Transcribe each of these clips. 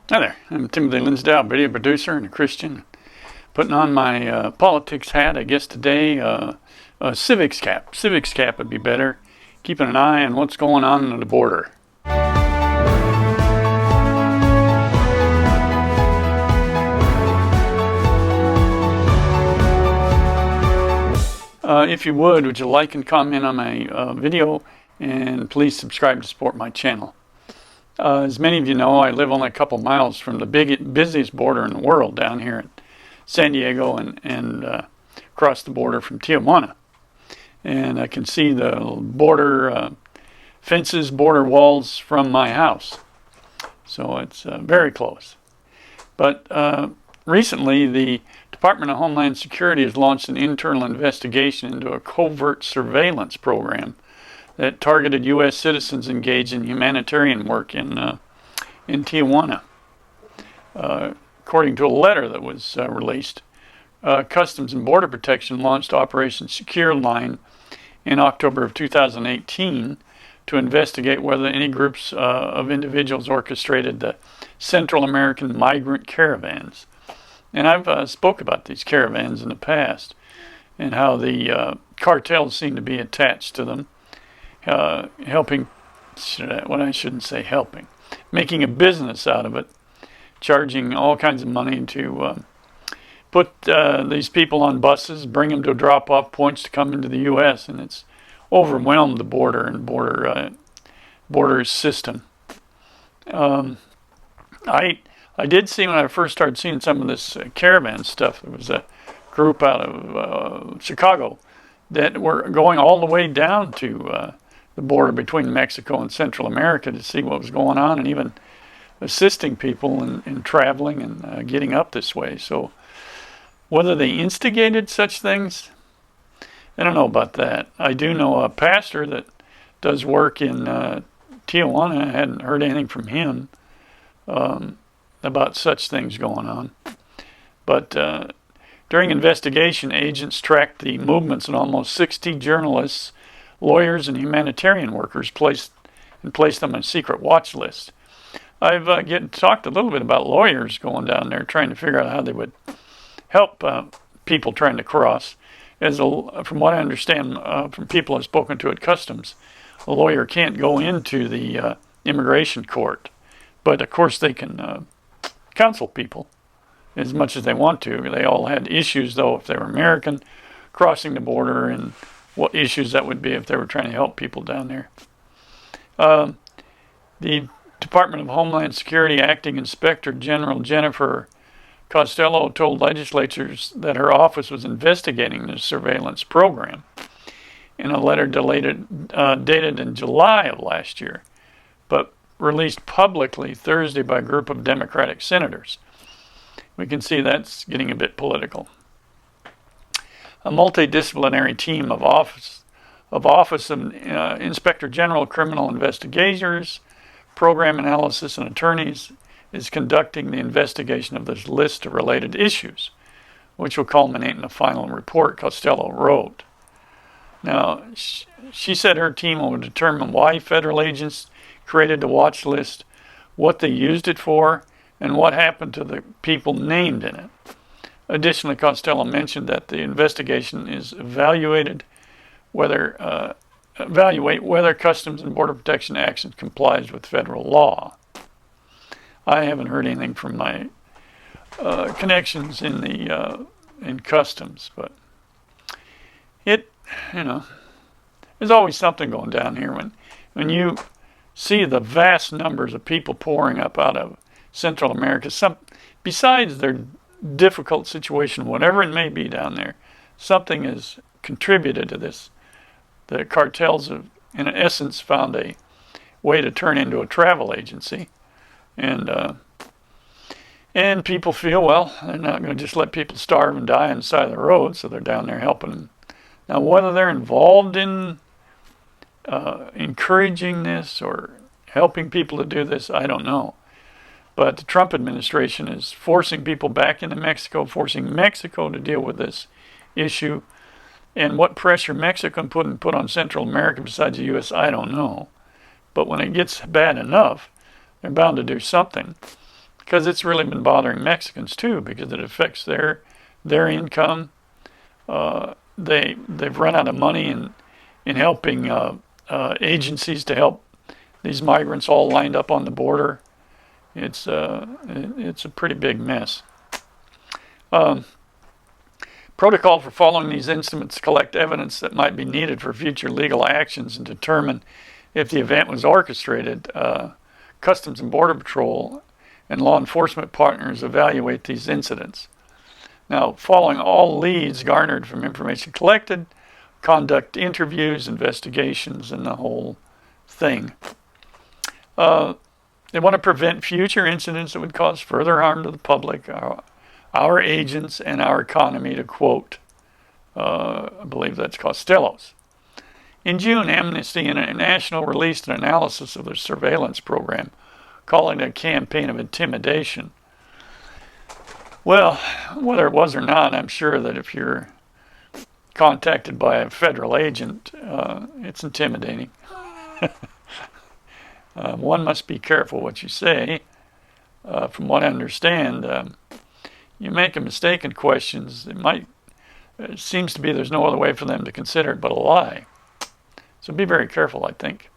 Hi there, I'm Timothy Linsdale, video producer and a Christian. Putting on my politics hat, I guess today, a civics cap. Civics cap would be better. Keeping an eye on what's going on at the border. If you would you like and comment on my video, and please subscribe to support my channel. As many of you know, I live only a couple miles from the busiest border in the world down here in San Diego and across the border from Tijuana. And I can see the border fences, border walls from my house. So it's very close. But recently, the Department of Homeland Security has launched an internal investigation into a covert surveillance program that targeted U.S. citizens engaged in humanitarian work in Tijuana. According to a letter that was released, Customs and Border Protection launched Operation Secure Line in October of 2018 to investigate whether any groups of individuals orchestrated the Central American migrant caravans. And I've spoke about these caravans in the past and how the cartels seem to be attached to them. Helping, I shouldn't say helping, making a business out of it, charging all kinds of money to put these people on buses, bring them to drop-off points to come into the U.S., and it's overwhelmed the border and border system. I did see when I first started seeing some of this caravan stuff, there was a group out of Chicago that were going all the way down to the border between Mexico and Central America to see what was going on, and even assisting people in traveling and getting up this way. So whether they instigated such things, I don't know about that. I do know a pastor that does work in Tijuana. I hadn't heard anything from him about such things going on. But during investigation, agents tracked the movements of almost 60 journalists, lawyers, and humanitarian workers, placed them on a secret watch list. I've talked a little bit about lawyers going down there trying to figure out how they would help people trying to cross. From what I understand from people I've spoken to at Customs, a lawyer can't go into the immigration court, but of course they can counsel people as much as they want to. They all had issues, though, if they were American, crossing the border, and what issues that would be if they were trying to help people down there. The Department of Homeland Security Acting Inspector General Jennifer Costello told legislators that her office was investigating the surveillance program in a letter dated in July of last year, but released publicly Thursday by a group of Democratic senators. We can see that's getting a bit political. A multidisciplinary team of Office of Inspector General Criminal Investigators, Program Analysis, and Attorneys is conducting the investigation of this list of related issues, which will culminate in a final report, Costello wrote. Now, she said her team will determine why federal agents created the watch list, what they used it for, and what happened to the people named in it. Additionally, Costello mentioned that the investigation is evaluate whether Customs and Border Protection action complies with federal law. I haven't heard anything from my connections in Customs, but there's always something going down here when you see the vast numbers of people pouring up out of Central America. Besides their difficult situation, whatever it may be down there, something has contributed to this. The cartels have, in essence, found a way to turn into a travel agency, and people feel, well, they're not going to just let people starve and die on the side of the road, so they're down there helping them. Now, whether they're involved in encouraging this or helping people to do this, I don't know. But the Trump administration is forcing people back into Mexico, forcing Mexico to deal with this issue. And what pressure Mexico can put on Central America besides the U.S., I don't know. But when it gets bad enough, they're bound to do something. because it's really been bothering Mexicans too, because it affects their income. They've run out of money in helping agencies to help these migrants all lined up on the border. It's a pretty big mess. Protocol for following these incidents collect evidence that might be needed for future legal actions and determine if the event was orchestrated. Customs and Border Patrol and law enforcement partners evaluate these incidents. Now, following all leads garnered from information collected, conduct interviews, investigations, and the whole thing. They want to prevent future incidents that would cause further harm to the public, our agents, and our economy, to quote, I believe that's Costello's. In June, Amnesty International released an analysis of their surveillance program, calling it a campaign of intimidation. Well, whether it was or not, I'm sure that if you're contacted by a federal agent, it's intimidating. One must be careful what you say. From what I understand, you make a mistake in questions, it seems to be there's no other way for them to consider it but a lie. So be very careful, I think.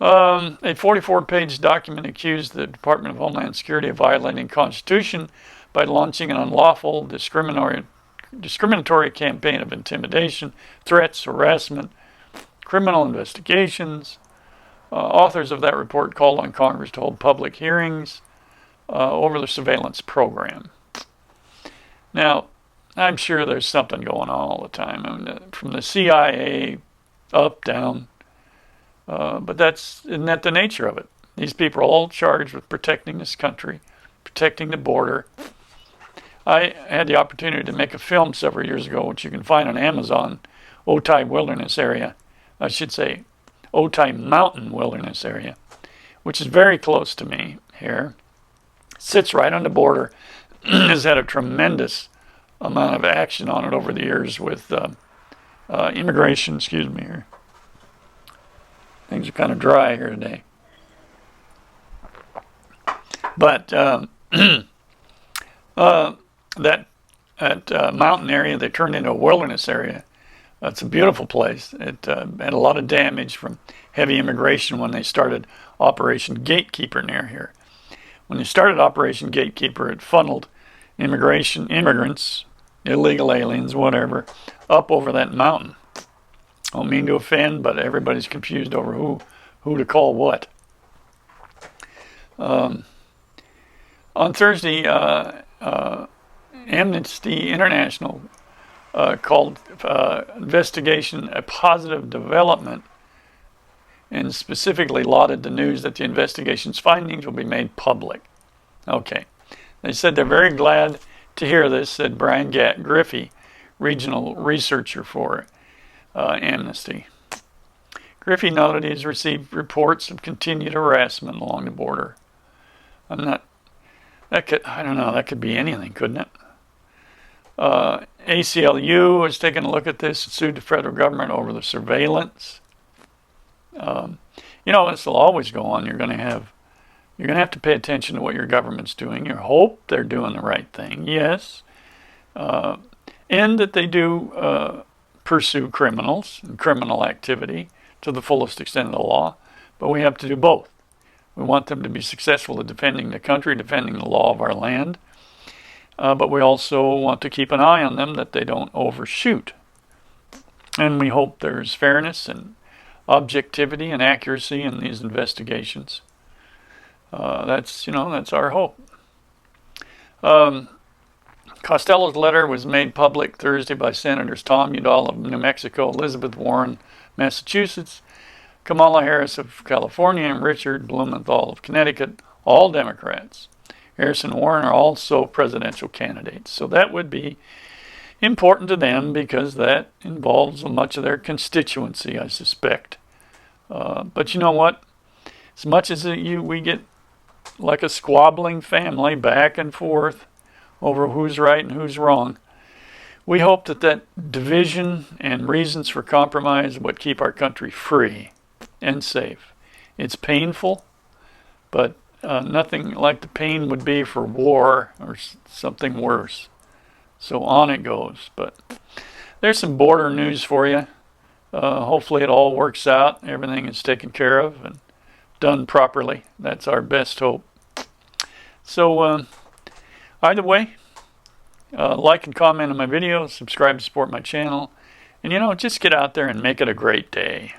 A 44-page document accused the Department of Homeland Security of violating the Constitution by launching an unlawful, discriminatory campaign of intimidation, threats, harassment, criminal investigations. Authors of that report called on Congress to hold public hearings over the surveillance program. Now, I'm sure there's something going on all the time. I mean, from the CIA up, down. But isn't that the nature of it? These people are all charged with protecting this country, protecting the border. I had the opportunity to make a film several years ago, which you can find on Amazon, Otay Wilderness Area. I should say Otay Mountain Wilderness Area, which is very close to me here. Sits right on the border. Has had a tremendous amount of action on it over the years with immigration. Excuse me here. Things are kind of dry here today. But that mountain area, they turned into a wilderness area. It's a beautiful place. It had a lot of damage from heavy immigration when they started Operation Gatekeeper near here. When they started Operation Gatekeeper, it funneled immigrants, illegal aliens, whatever, up over that mountain. I don't mean to offend, but everybody's confused over who to call what. On Thursday, Amnesty International called investigation a positive development and specifically lauded the news that the investigation's findings will be made public. Okay. They said they're very glad to hear this, said Brian Griffey, regional researcher for Amnesty. Griffey noted he has received reports of continued harassment along the border. That could be anything, couldn't it? ACLU has taken a look at this and sued the federal government over the surveillance. This will always go on. You're going to have to pay attention to what your government's doing. You hope they're doing the right thing, yes, and that they do pursue criminals and criminal activity to the fullest extent of the law. But we have to do both. We want them to be successful at defending the country, defending the law of our land. But we also want to keep an eye on them that they don't overshoot. And we hope there's fairness and objectivity and accuracy in these investigations. That's our hope. Costello's letter was made public Thursday by Senators Tom Udall of New Mexico, Elizabeth Warren, Massachusetts, Kamala Harris of California, and Richard Blumenthal of Connecticut, all Democrats. Harris and Warren are also presidential candidates. So that would be important to them because that involves much of their constituency, I suspect. But you know what? As much as we get like a squabbling family back and forth over who's right and who's wrong, we hope that division and reasons for compromise would keep our country free and safe. It's painful, but nothing like the pain would be for war or something worse. So on it goes. But there's some border news for you. Hopefully it all works out. Everything is taken care of and done properly. That's our best hope. So either way, like and comment on my videos, subscribe to support my channel, and just get out there and make it a great day.